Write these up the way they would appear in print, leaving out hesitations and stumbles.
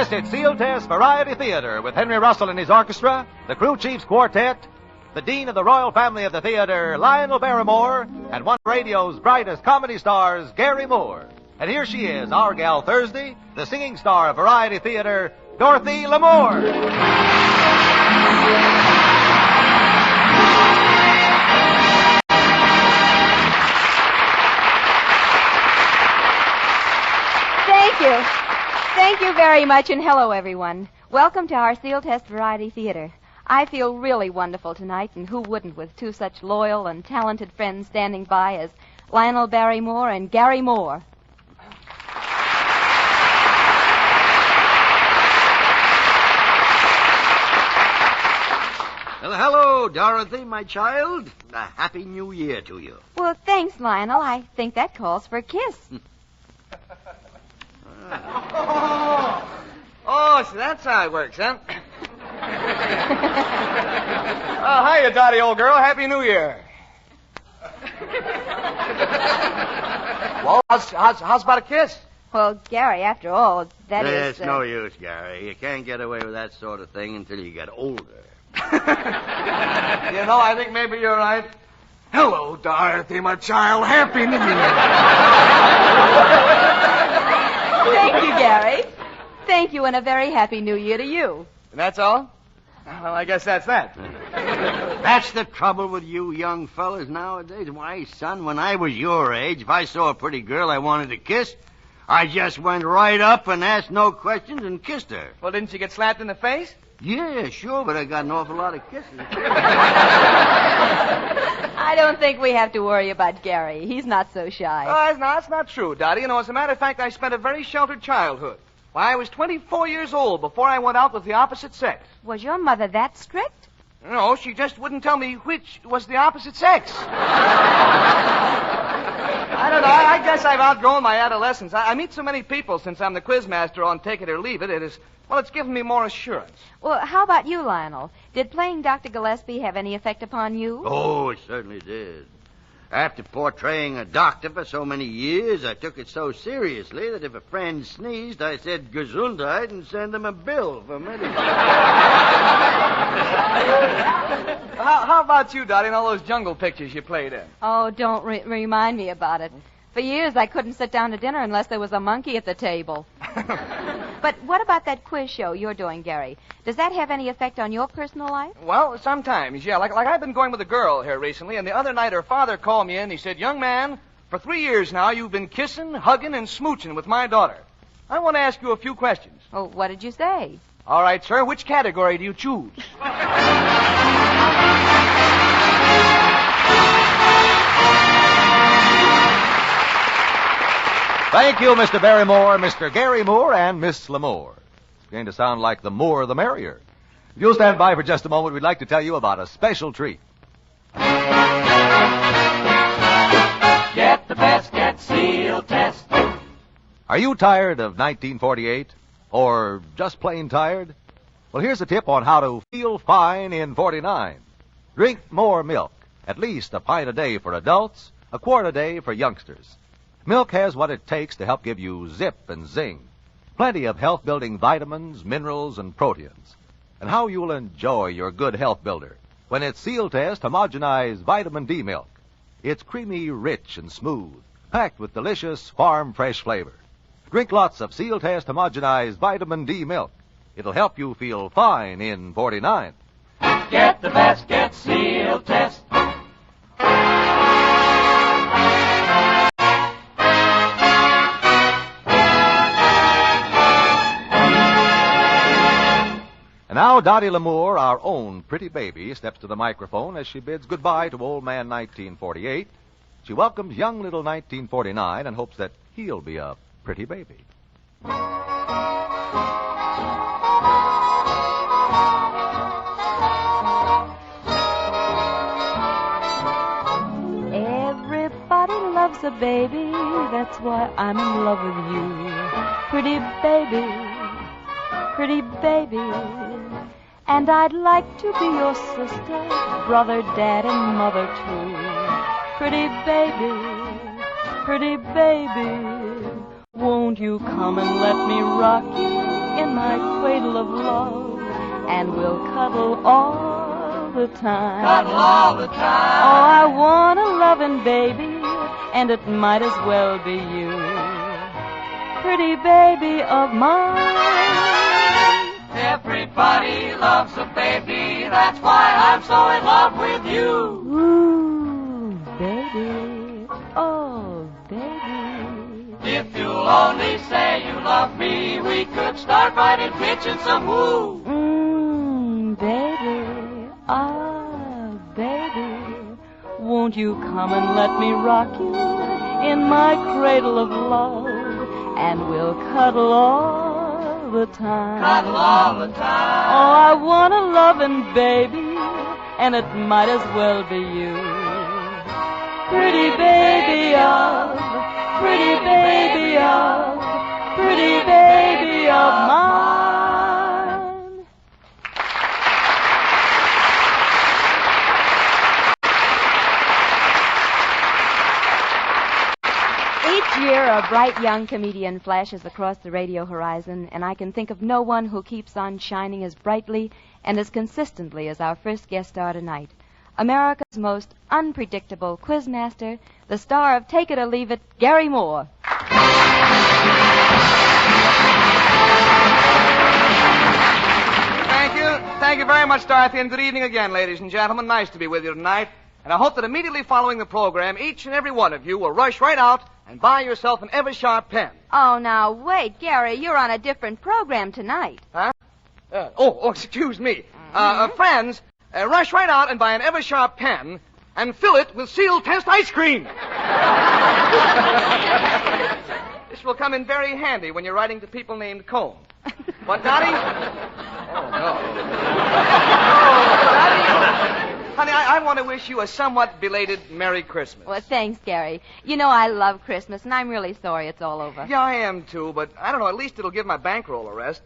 Yes, it's Sealtest Variety Theater with Henry Russell and his orchestra, the Crew Chiefs Quartet, the Dean of the Royal Family of the Theater, Lionel Barrymore, and one of radio's brightest comedy stars, Gary Moore. And here she is, our gal Thursday, the singing star of Variety Theater, Dorothy Lamour. Thank you very much, and hello, everyone. Welcome to our Sealtest Variety Theater. I feel really wonderful tonight, and who wouldn't with two such loyal and talented friends standing by as Lionel Barrymore and Gary Moore. Well, hello, Dorothy, my child. A happy new year to you. Well, thanks, Lionel. I think that calls for a kiss. Oh, so that's how it works, huh? Oh, hiya, Dottie, old girl. Happy New Year. Well, how's about a kiss? Well, Gary, after all, that is... It's no use, Gary. You can't get away with that sort of thing until you get older. You know, I think maybe you're right. Hello, Dorothy, my child. Happy New Year. Thank you, Gary. Thank you, and a very happy New Year to you. And that's all? Well, I guess that's that. That's the trouble with you young fellas nowadays. Why, son, when I was your age, if I saw a pretty girl I wanted to kiss, I just went right up and asked no questions and kissed her. Well, didn't you get slapped in the face? Yeah, sure, but I got an awful lot of kisses. I don't think we have to worry about Gary. He's not so shy. Oh, that's not true, Dottie. You know, as a matter of fact, I spent a very sheltered childhood. Why, I was 24 years old before I went out with the opposite sex. Was your mother that strict? No, she just wouldn't tell me which was the opposite sex. I don't know. I guess I've outgrown my adolescence. I meet so many people since I'm the quizmaster on Take It or Leave It. It's given me more assurance. Well, how about you, Lionel? Did playing Dr. Gillespie have any effect upon you? Oh, it certainly did. After portraying a doctor for so many years, I took it so seriously that if a friend sneezed, I said Gesundheit and send him a bill for medicine. How about you, Dottie, and all those jungle pictures you played in? Oh, don't remind me about it. For years, I couldn't sit down to dinner unless there was a monkey at the table. But what about that quiz show you're doing, Gary? Does that have any effect on your personal life? Well, sometimes, yeah. Like I've been going with a girl here recently, and the other night her father called me in. He said, "Young man, for 3 years now you've been kissing, hugging, and smooching with my daughter. I want to ask you a few questions." Oh, what did you say? All right, sir. Which category do you choose? Thank you, Mr. Barrymore, Mr. Gary Moore, and Miss Lamour. It's going to sound like the more the merrier. If you'll stand by for just a moment, we'd like to tell you about a special treat. Get the best, get Sealtest. Are you tired of 1948? Or just plain tired? Well, here's a tip on how to feel fine in 49. Drink more milk, at least a pint a day for adults, a quart a day for youngsters. Milk has what it takes to help give you zip and zing. Plenty of health-building vitamins, minerals, and proteins. And how you'll enjoy your good health builder when it's Sealtest homogenized vitamin D milk. It's creamy, rich, and smooth, packed with delicious farm-fresh flavor. Drink lots of Sealtest homogenized vitamin D milk. It'll help you feel fine in 49. Get the best, get Sealtest. And now Dottie Lamour, our own pretty baby, steps to the microphone as she bids goodbye to old man 1948. She welcomes young little 1949 and hopes that he'll be a pretty baby. Everybody loves a baby, that's why I'm in love with you. Pretty baby, pretty baby. And I'd like to be your sister, brother, dad, and mother, too. Pretty baby, won't you come and let me rock you? in my cradle of love, and we'll cuddle all the time. Cuddle all the Oh, time. I want a loving baby, and it might as well be you. Pretty baby of mine. Everybody loves a baby. That's why I'm so in love with you. Ooh, baby. Oh, baby. If you'll only say you love me, we could start right in pitching some woo. Baby. Ah, baby. Won't you come and let me rock you in my cradle of love, and we'll cuddle all the time. Cuddle all the Oh, time. I want a loving baby, and it might as well be you. Pretty baby of, pretty baby of, pretty baby of mine. Each year, a bright young comedian flashes across the radio horizon, and I can think of no one who keeps on shining as brightly and as consistently as our first guest star tonight. America's most unpredictable quizmaster, the star of Take It or Leave It, Gary Moore. Thank you. Thank you very much, Dorothy, and good evening again, ladies and gentlemen. Nice to be with you tonight. And I hope that immediately following the program, each and every one of you will rush right out and buy yourself an Eversharp pen. Oh, now, wait, Gary, you're on a different program tonight. Huh? Excuse me. Friends, rush right out and buy an Eversharp pen and fill it with Sealtest ice cream. This will come in very handy when you're writing to people named Cone. What, Dottie? Oh, no. Dottie. Honey, I want to wish you a somewhat belated Merry Christmas. Well, thanks, Gary. You know I love Christmas, and I'm really sorry it's all over. Yeah, I am, too, but I don't know, at least it'll give my bankroll a rest.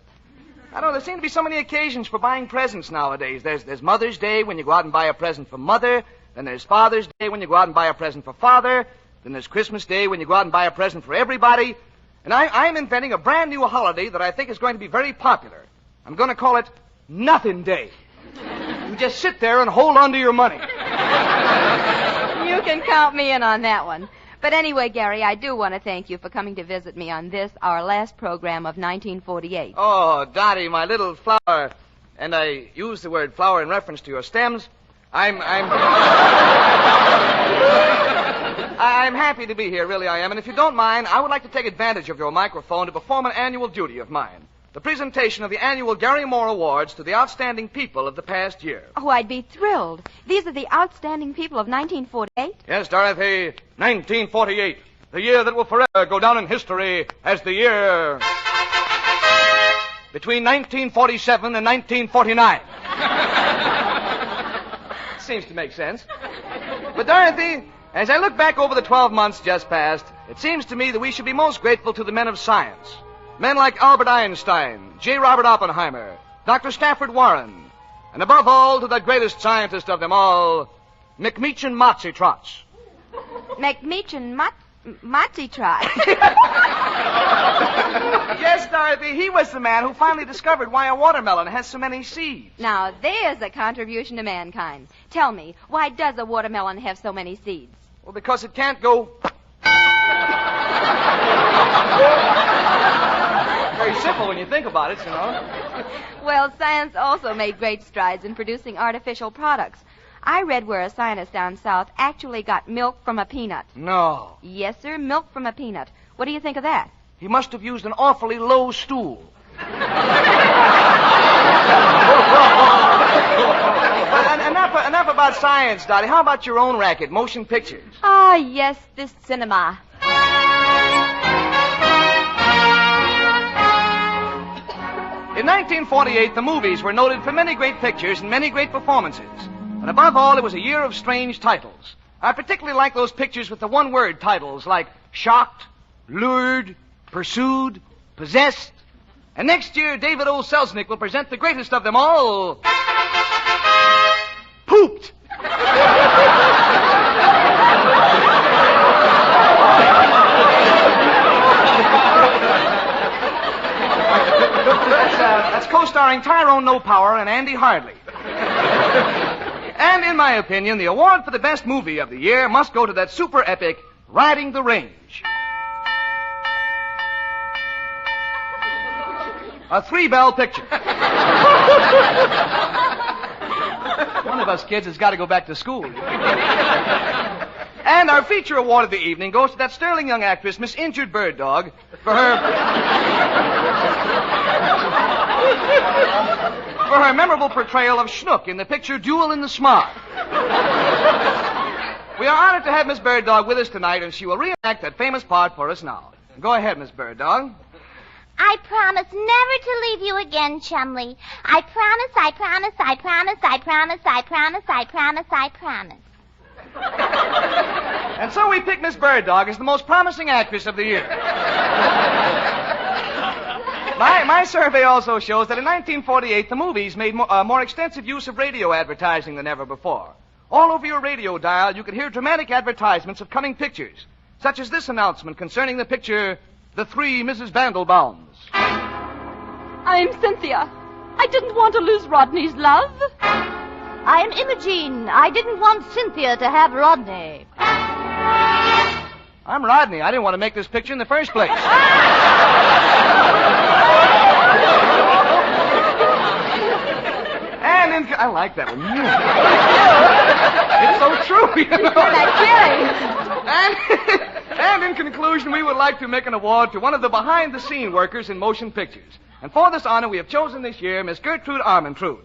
I don't know, there seem to be so many occasions for buying presents nowadays. There's Mother's Day when you go out and buy a present for Mother. Then there's Father's Day when you go out and buy a present for Father. Then there's Christmas Day when you go out and buy a present for everybody. And I'm inventing a brand new holiday that I think is going to be very popular. I'm going to call it Nothing Day. You just sit there and hold on to your money. You can count me in on that one. But anyway, Gary, I do want to thank you for coming to visit me on this, our last program of 1948. Oh, Dottie, my little flower. And I use the word flower in reference to your stems. I'm happy to be here, really I am. And if you don't mind, I would like to take advantage of your microphone to perform an annual duty of mine. The presentation of the annual Gary Moore Awards to the outstanding people of the past year. Oh, I'd be thrilled. These are the outstanding people of 1948? Yes, Dorothy, 1948. The year that will forever go down in history as the year between 1947 and 1949. Seems to make sense. But, Dorothy, as I look back over the 12 months just past, it seems to me that we should be most grateful to the men of science. Men like Albert Einstein, J. Robert Oppenheimer, Dr. Stafford Warren, and above all to the greatest scientist of them all, McMeechin Motsy Trots. McMeechin Matzi Trot. Yes, Dorothy, he was the man who finally discovered why a watermelon has so many seeds. Now, there's a contribution to mankind. Tell me, why does a watermelon have so many seeds? Well, because it can't go... Very simple when you think about it, you know. Well, science also made great strides in producing artificial products. I read where a scientist down south actually got milk from a peanut. No. Yes, sir, milk from a peanut. What do you think of that? He must have used an awfully low stool. But enough about science, Dottie. How about your own racket, motion pictures? Ah, yes, this cinema. In 1948, the movies were noted for many great pictures and many great performances. And above all, it was a year of strange titles. I particularly like those pictures with the one-word titles like Shocked, Lured, Pursued, Possessed. And next year, David O. Selznick will present the greatest of them all, Pooped. co-starring Tyrone No Power and Andy Hardley. And in my opinion, the award for the best movie of the year must go to that super epic, Riding the Range. A 3-bell picture. One of us kids has got to go back to school. And our feature award of the evening goes to that sterling young actress, Miss Injured Bird Dog, for her memorable portrayal of Schnook in the picture Duel in the Smog. We are honored to have Miss Bird Dog with us tonight, and she will reenact that famous part for us now. Go ahead, Miss Bird Dog. I promise never to leave you again, Chumley. I promise, I promise, I promise, I promise, I promise, I promise, I promise. And so we pick Miss Bird Dog as the most promising actress of the year. My survey also shows that in 1948, the movies made more extensive use of radio advertising than ever before. All over your radio dial, you could hear dramatic advertisements of coming pictures, such as this announcement concerning the picture The Three Mrs. Vandelbaums. I'm Cynthia. I didn't want to lose Rodney's love. I'm Imogene. I didn't want Cynthia to have Rodney. I'm Rodney. I didn't want to make this picture in the first place. And I like that one. It's so true, you know. And in conclusion, we would like to make an award to one of the behind-the-scene workers in motion pictures. And for this honor, we have chosen this year Miss Gertrude Armentrude.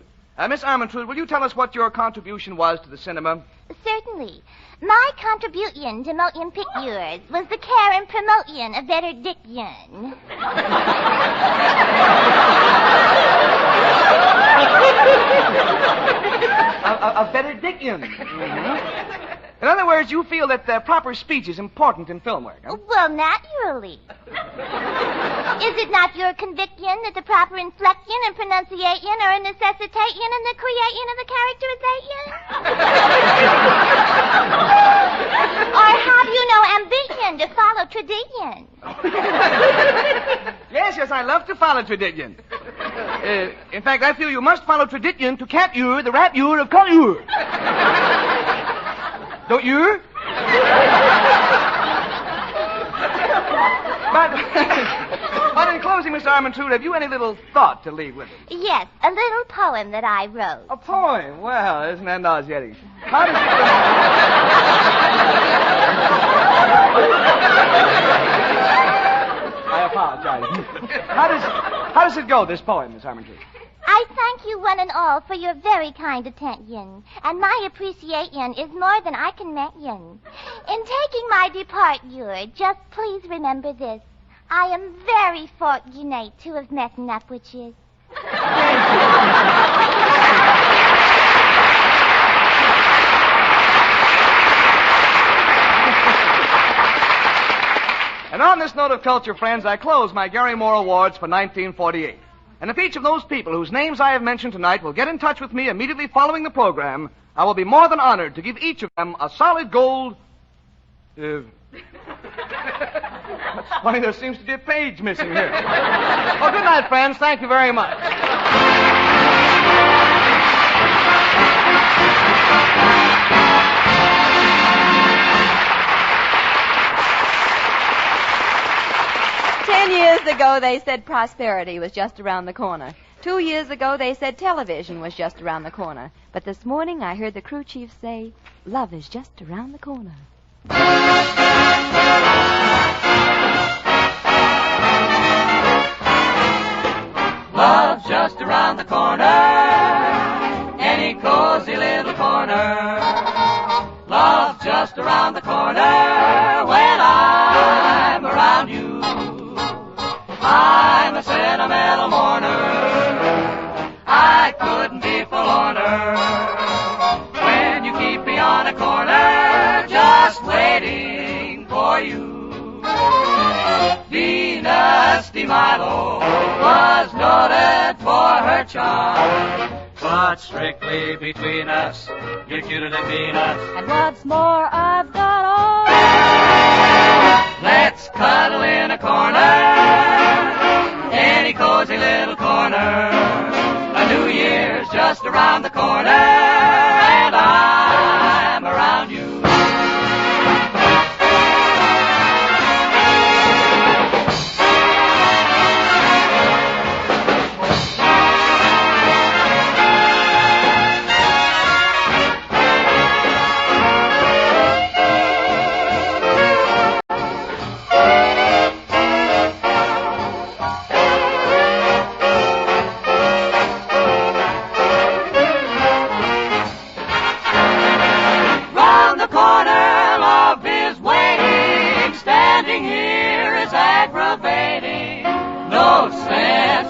Miss Armentrude, will you tell us what your contribution was to the cinema? Certainly. My contribution to motion pictures was the care and promotion of better diction. Of better diction. Mm-hmm. In other words, you feel that proper speech is important in film work, huh? Well, naturally. Is it not your conviction that the proper inflection and pronunciation are a necessitation in the creation of the characterization? Or have you no ambition to follow tradition? Yes, I love to follow tradition. In fact, I feel you must follow tradition to capture the rapure of culture. Don't you? But in closing, Miss Armentrude, have you any little thought to leave with us? Yes, a little poem that I wrote. A poem? Well, isn't that nauseating? How does I apologize. How does it go, this poem, Miss Armentrude? I thank you one and all for your very kind attention, and my appreciation is more than I can mention. In taking my departure, just please remember this. I am very fortunate to have met up with you. And on this note of culture, friends, I close my Gary Moore Awards for 1948. And if each of those people whose names I have mentioned tonight will get in touch with me immediately following the program, I will be more than honored to give each of them a solid gold... It's funny, there seems to be a page missing here. Well, good night, friends. Thank you very much. Years ago, they said prosperity was just around the corner. 2 years ago, they said television was just around the corner. But this morning, I heard the crew chief say, love is just around the corner. Love's just around the corner, any cozy little corner. Love's just around the corner when I'm around you. I'm a sentimental mourner. I couldn't be forlorner when you keep me on a corner just waiting for you. Venus de Milo was noted for her charm, but strictly between us, you're cuter than Venus. And what's more, I've got all. Let's cuddle in a corner, any cozy little corner. Year's just around the corner, and I'm around you.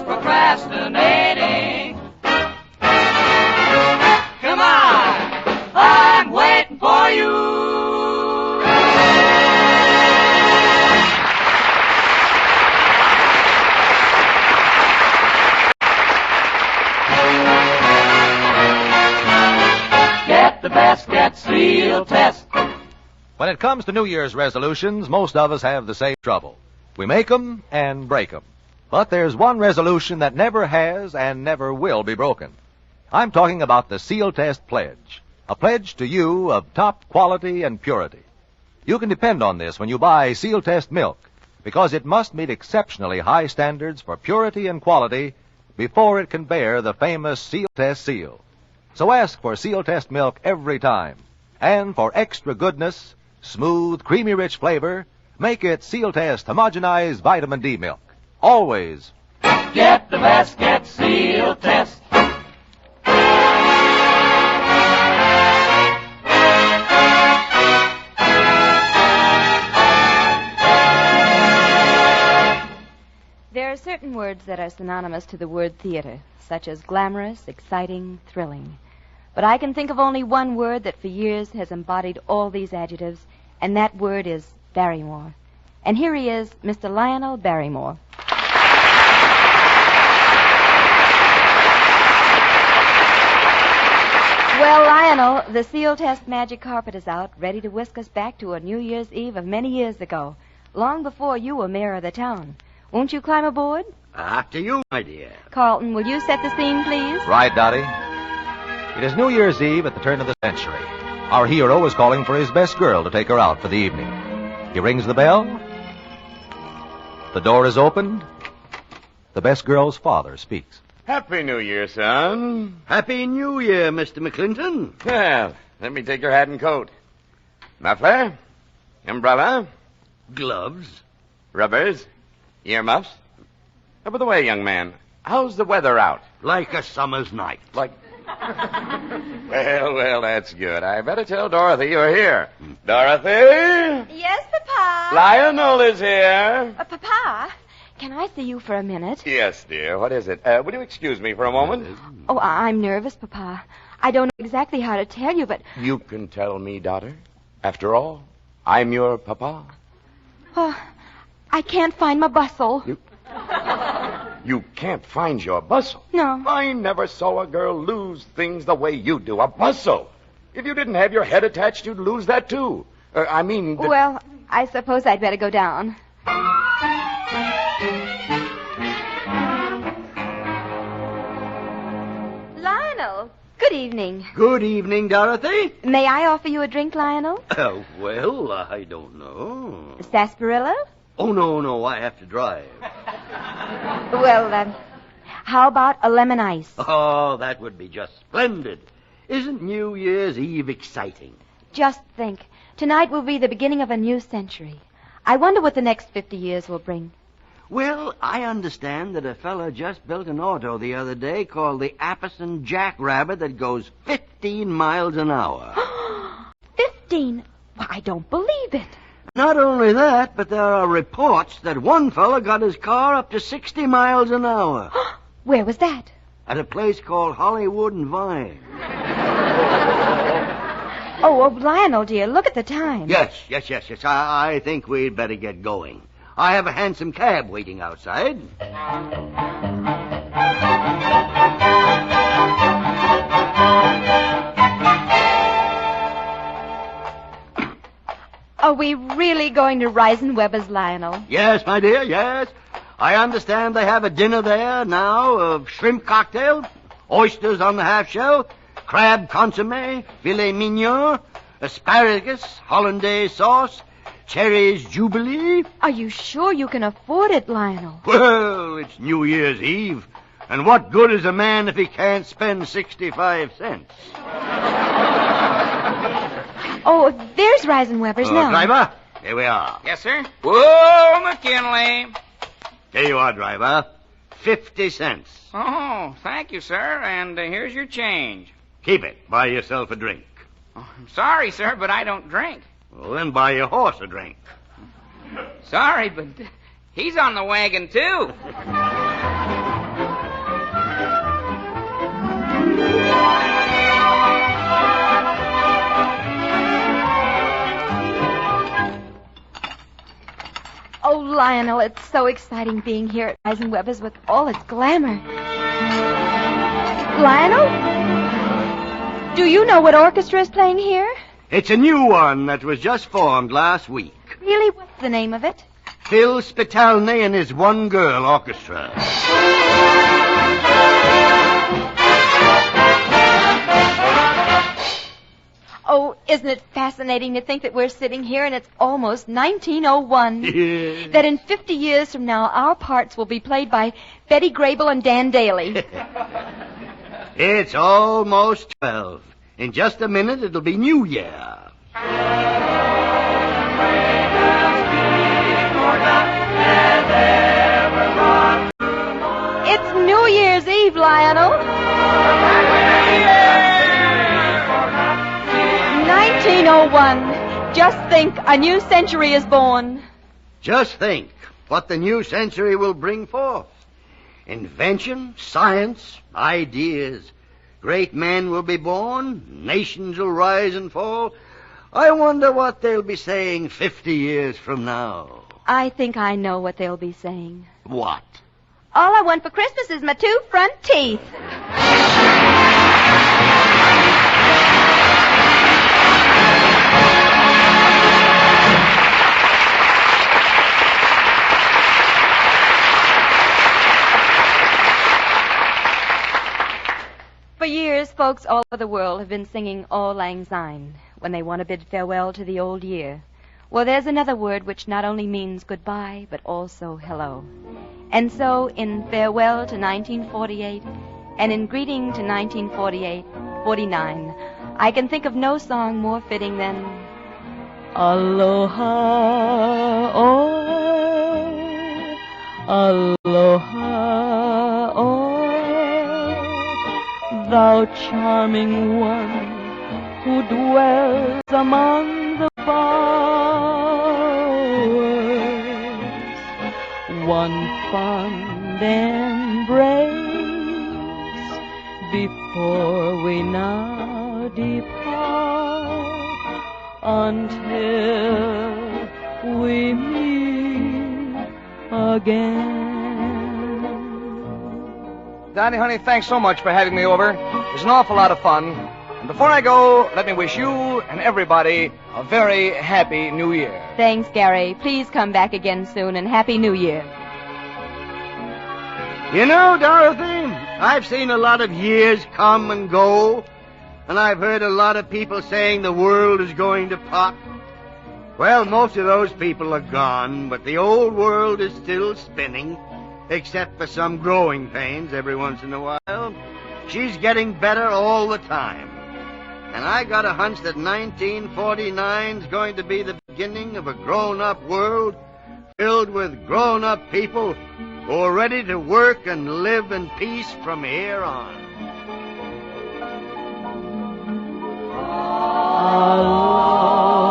Procrastinating. Come on, I'm waiting for you. Get the best, get Sealtest. When it comes to New Year's resolutions, most of us have the same trouble. We make 'em and break 'em. But there's one resolution that never has and never will be broken. I'm talking about the Sealtest Pledge, a pledge to you of top quality and purity. You can depend on this when you buy Sealtest milk, because it must meet exceptionally high standards for purity and quality before it can bear the famous Sealtest seal. So ask for Sealtest milk every time. And for extra goodness, smooth, creamy rich flavor, make it Sealtest homogenized vitamin D milk. Always. Get the best, get Sealtest. There are certain words that are synonymous to the word theater, such as glamorous, exciting, thrilling. But I can think of only one word that for years has embodied all these adjectives, and that word is Barrymore. And here he is, Mr. Lionel Barrymore. Well, Lionel, the Sealtest magic carpet is out, ready to whisk us back to a New Year's Eve of many years ago, long before you were mayor of the town. Won't you climb aboard? After you, my dear. Carlton, will you set the scene, please? Right, Dottie. It is New Year's Eve at the turn of the century. Our hero is calling for his best girl to take her out for the evening. He rings the bell. The door is opened. The best girl's father speaks. Happy New Year, son. Happy New Year, Mr. McClinton. Well, let me take your hat and coat. Muffler? Umbrella? Gloves. Rubbers? Earmuffs? Oh, by the way, young man, how's the weather out? Like a summer's night. Like... Well, that's good. I better tell Dorothy you're here. Dorothy? Yes, Papa. Lionel is here. Papa, can I see you for a minute? Yes, dear. What is it? Would you excuse me for a moment? Oh, I'm nervous, Papa. I don't know exactly how to tell you, but... You can tell me, daughter. After all, I'm your papa. Oh, I can't find my bustle. You can't find your bustle? No. I never saw a girl lose things the way you do. A bustle. If you didn't have your head attached, you'd lose that, too. Well, I suppose I'd better go down. Lionel, good evening. Good evening, Dorothy. May I offer you a drink, Lionel? Well, I don't know. Sarsaparilla? Oh, no, I have to drive. Well, how about a lemon ice? Oh, that would be just splendid. Isn't New Year's Eve exciting? Just think. Tonight will be the beginning of a new century. I wonder what the next 50 years will bring. Well, I understand that a fella just built an auto the other day called the Apperson Jackrabbit that goes 15 miles an hour. 15? Well, I don't believe it. Not only that, but there are reports that one fella got his car up to 60 miles an hour. Where was that? At a place called Hollywood and Vine. Oh, Lionel, dear, look at the time. Yes. I think we'd better get going. I have a handsome cab waiting outside. Are we really going to Reisenweber's, Lionel? Yes, my dear, yes. I understand they have a dinner there now of shrimp cocktail. oysters on the half shell, crab consomme, filet mignon, asparagus, hollandaise sauce, cherries jubilee. Are you sure you can afford it, Lionel? Well, it's New Year's Eve. And what good is a man if he can't spend 65 cents? Oh, there's Reisenweber's now. Driver, here we are. Yes, sir. Whoa, McKinley. Here you are, driver. 50 cents. Oh, thank you, sir. And here's your change. Keep it. Buy yourself a drink. Oh, I'm sorry, sir, but I don't drink. Well, then buy your horse a drink. Sorry, but he's on the wagon, too. Oh, Lionel, it's so exciting being here at Reisenweber's with all its glamour. Lionel? Do you know what orchestra is playing here? It's a new one that was just formed last week. Really? What's the name of it? Phil Spitalny and his one-girl orchestra. Oh, isn't it fascinating to think that we're sitting here and it's almost 1901? Yeah. That in 50 years from now, our parts will be played by Betty Grable and Dan Daly. It's almost 12. In just a minute, it'll be New Year. It's New Year's Eve, Lionel. 1901. Just think, a new century is born. Just think what the new century will bring forth. Invention, science, ideas. Great men will be born. Nations will rise and fall. I wonder what they'll be saying 50 years from now. I think I know what they'll be saying. What? All I want for Christmas is my 2 front teeth. For years, folks all over the world have been singing Auld Lang Syne when they want to bid farewell to the old year. Well, there's another word which not only means goodbye, but also hello. And so, in farewell to 1948, and in greeting to 1949, I can think of no song more fitting than Aloha, oh, aloha, oh. Thou charming one who dwells among the bowers, one fond embrace before we now depart, until we meet again. Donnie, honey, thanks so much for having me over. It was an awful lot of fun. And before I go, let me wish you and everybody a very happy New Year. Thanks, Gary. Please come back again soon, and Happy New Year. You know, Dorothy, I've seen a lot of years come and go, and I've heard a lot of people saying the world is going to pot. Well, most of those people are gone, but the old world is still spinning, except for some growing pains every once in a while. She's getting better all the time. And I got a hunch that 1949's going to be the beginning of a grown-up world filled with grown-up people who are ready to work and live in peace from here on.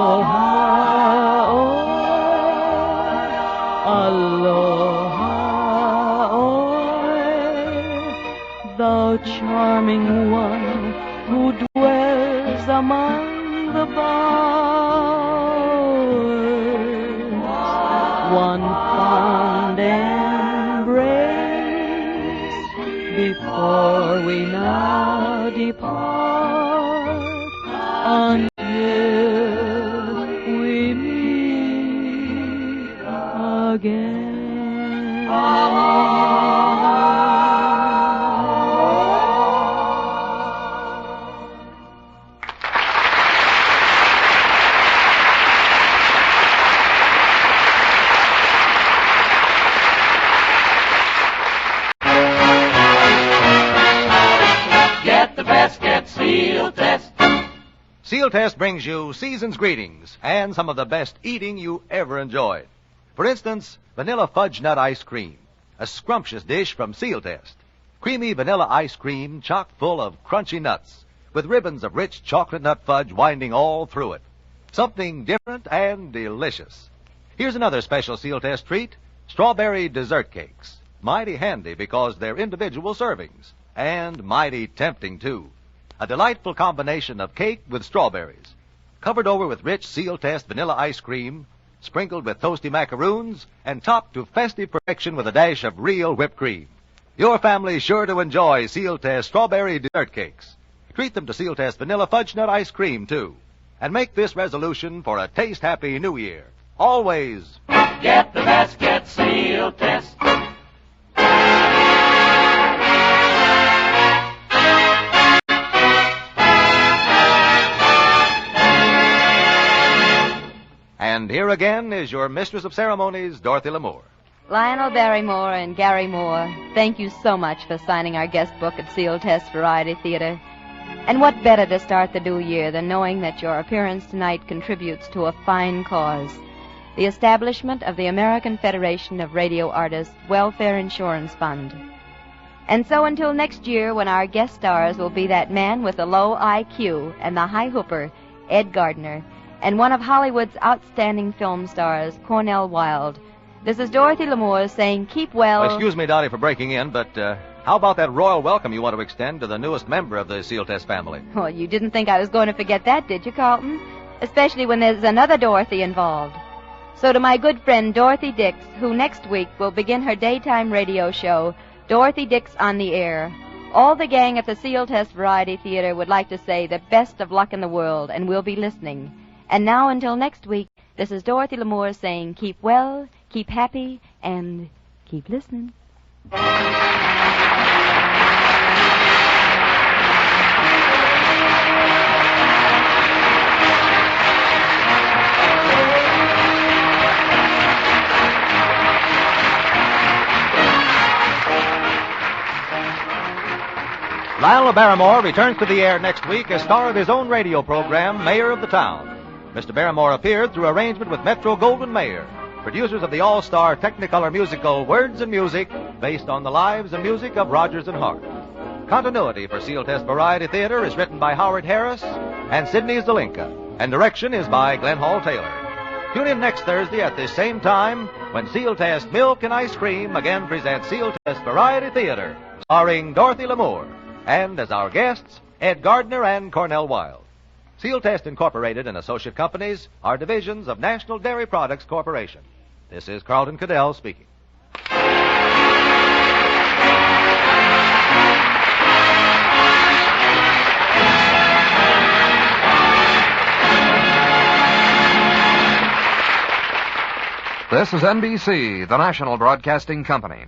Aloha, aloha, thou charming one who dwells among the bowers, one fond embrace before we now depart, until we meet again. Sealtest brings you season's greetings and some of the best eating you ever enjoyed. For instance, vanilla fudge nut ice cream, a scrumptious dish from Sealtest. Creamy vanilla ice cream chock full of crunchy nuts with ribbons of rich chocolate nut fudge winding all through it. Something different and delicious. Here's another special Sealtest treat, strawberry dessert cakes. Mighty handy because they're individual servings. And mighty tempting, too. A delightful combination of cake with strawberries. Covered over with rich Sealtest vanilla ice cream, sprinkled with toasty macaroons, and topped to festive perfection with a dash of real whipped cream. Your family's sure to enjoy Sealtest strawberry dessert cakes. Treat them to Sealtest vanilla fudge nut ice cream, too. And make this resolution for a taste-happy New Year. Always Get the best, get Sealtest. And here again is your mistress of ceremonies, Dorothy Lamour. Lionel Barrymore and Gary Moore, thank you so much for signing our guest book at Sealtest Variety Theater. And what better to start the new year than knowing that your appearance tonight contributes to a fine cause, the establishment of the American Federation of Radio Artists Welfare Insurance Fund. And so until next year, when our guest stars will be that man with the low IQ and the high hooper, Ed Gardner, and one of Hollywood's outstanding film stars, Cornell Wilde. This is Dorothy Lamour saying keep well. Excuse me, Dottie, for breaking in, but how about that royal welcome you want to extend to the newest member of the Sealtest family? Well, you didn't think I was going to forget that, did you, Carlton? Especially when there's another Dorothy involved. So to my good friend Dorothy Dix, who next week will begin her daytime radio show, Dorothy Dix on the Air, all the gang at the Sealtest Variety Theater would like to say the best of luck in the world, and we'll be listening. And now, until next week, this is Dorothy Lamour saying keep well, keep happy, and keep listening. Lionel Barrymore returns to the air next week as star of his own radio program, Mayor of the Town. Mr. Barrymore appeared through arrangement with Metro-Goldwyn-Mayer, producers of the all-star Technicolor musical Words and Music, based on the lives and music of Rodgers and Hart. Continuity for Sealtest Variety Theater is written by Howard Harris and Sidney Zelinka, and direction is by Glenn Hall Taylor. Tune in next Thursday at this same time when Sealtest Milk and Ice Cream again presents Sealtest Variety Theater, starring Dorothy Lamour, and as our guests, Ed Gardner and Cornell Wilde. Sealtest Incorporated and associate companies are divisions of National Dairy Products Corporation. This is Carlton Cadell speaking. This is NBC, the national broadcasting company.